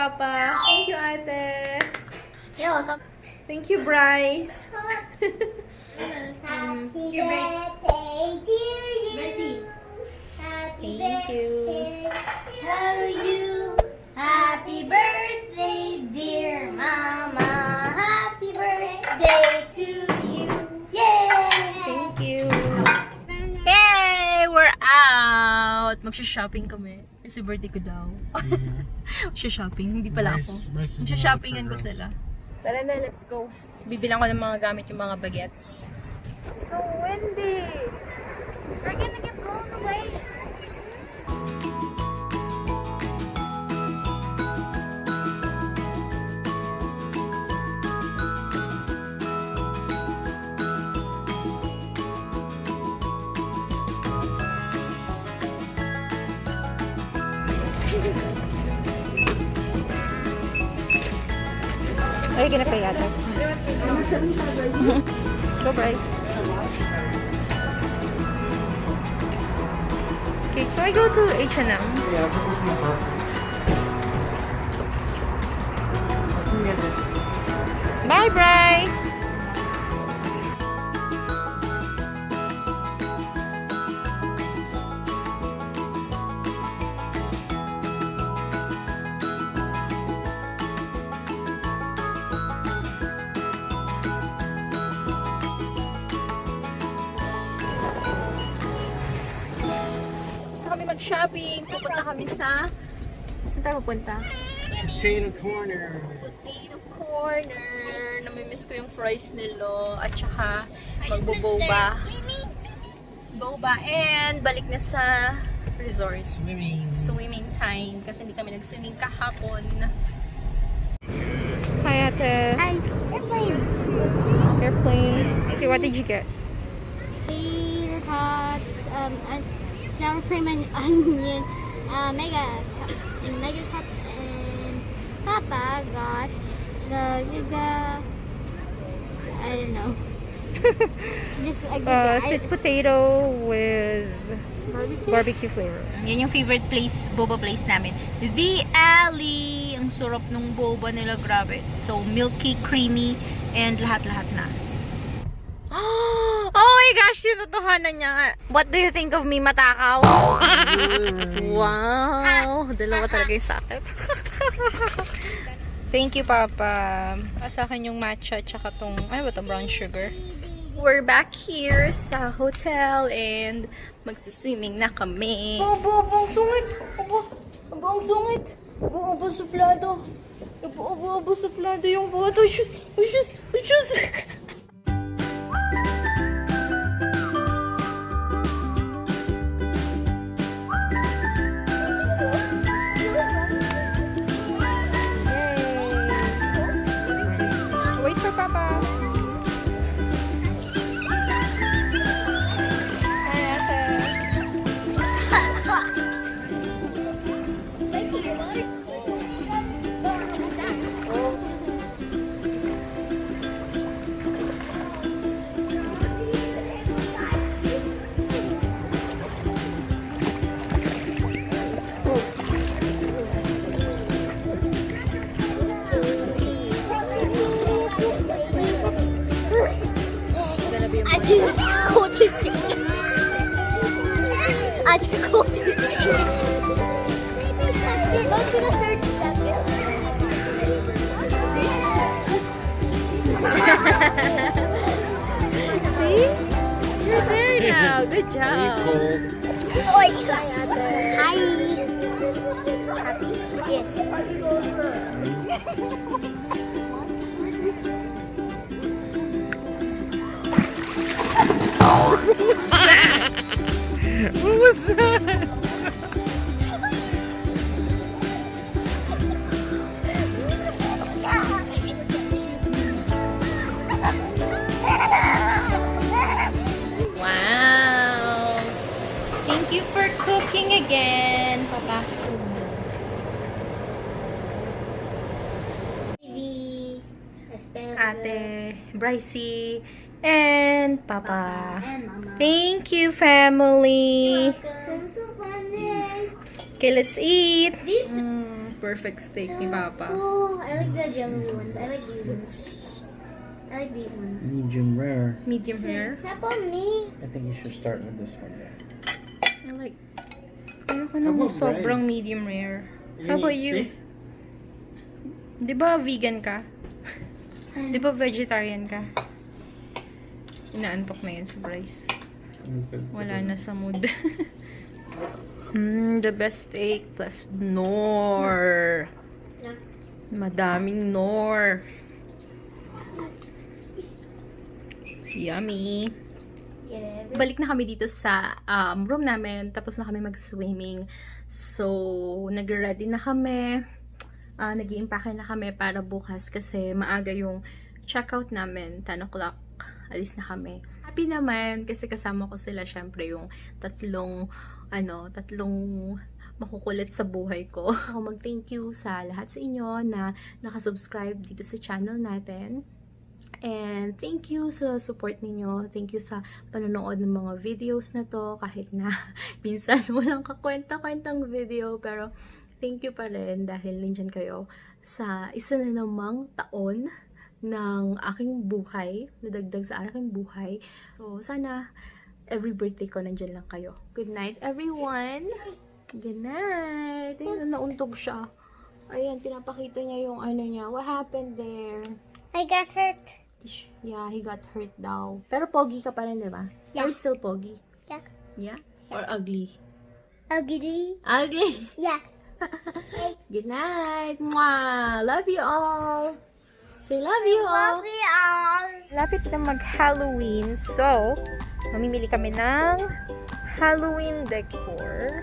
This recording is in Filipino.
Papa. Thank you, Ate. You're welcome. Thank you, Bryce. Happy birthday to you. Happy Thank you. to you. Happy birthday, dear Mama. Happy birthday to you. Yay! Thank you. Hey! We're out! Magsha-shopping kami. Kasi birthday ko daw. Magsha-shopping. Hindi pala ako. Magsha-shoppingan ko sila. Tara na, let's go. Bibilang ko ng mga gamit yung mga bagets. So windy! We're gonna get blown away. Are you gonna pay ate? Go, Bryce. Okay, so I go to H&M. Bye, Bryce! Mag-shopping. Pupunta kami sa... Saan tayo pupunta? Potato corner. Potato corner. Namimiss ko yung fries nila. At saka magbo-boba. Boba. And balik na sa resort. Swimming time. Kasi hindi kami nag-swimming kahapon. Hi, Ate. Hi. Airplane. Airplane. Okay, what did you get? Tater tots, sour cream and onion, mega cup, and Papa got the I don't know. Just Sweet potato with barbecue flavor. Yan yung favorite place, boba place namin. The Alley! Ang sarap nung boba nila, grabe. So, milky, creamy, and lahat-lahat na. Oh my gosh, tinutuhanan niya nga. What do you think of me, matakaw? Wow! Dalawa talaga yung sakit. Thank you, Papa. Sa akin yung matcha, tsaka tong, ay ba itong brown sugar? We're back here sa hotel and magsiswimming na kami. Aba, ang sungit! Aba, ang sungit! Aba, suplado! Aba, suplado yung bata! Ushus! Wait for Papa. Hi, Ate. I did go to sing. I did go to sing. Go to the third step. See? You're there now. Good job. Oi. Hi, Ate. Hi. Happy? Yes. What was that? Wow. Thank you for cooking again, Papa. Ibie, Ate, Brycey, and Papa. and Mama. Thank you, family. Welcome. Okay, let's eat. This perfect steak ni Papa. Oh, I like the jumbo ones. I like these ones. I like these ones. Medium rare. Medium rare. How about me? I think you should start with this one there. I like... Ayoko How nang about sobrang Bryce? medium rare. You How about need you? steak? Di ba vegan ka? Di ba vegetarian ka? Inaantok na yan si Bryce. Wala na sa mood. The best steak plus nor. No. Madaming nor. Yummy. Get it? Balik na kami dito sa room namin. Tapos na kami mag-swimming. So, nag-ready na kami. Nag-i-impake na kami para bukas kasi maaga yung checkout namin. 10 o'clock. Alis na kami. Happy naman kasi kasama ko sila. Syempre yung tatlong makukulit sa buhay ko. Ako mag-thank you sa lahat sa inyo na nakasubscribe dito sa channel natin. And thank you sa support ninyo. Thank you sa panonood ng mga videos na to. Kahit na minsan walang kakwenta-kwentang video. Pero thank you pa rin dahil nandyan kayo sa isa na namang taon ng aking buhay. Nadagdag sa aking buhay. So sana every birthday ko nandyan lang kayo. Good night everyone! Good night! Ayun, nauntog siya. Ayan, pinapakita niya yung ano niya. What happened there? I got hurt. Yeah, he got hurt daw. Pero pogi ka pa rin, di ba? Yeah. You're still pogi. Yeah. Yeah? Or ugly? Ugly. Ugly! Yeah. Good night! Mwah! Love you all! Say love you all! Love you all. Lapit na mag-Halloween. So, mamimili kami ng Halloween decor.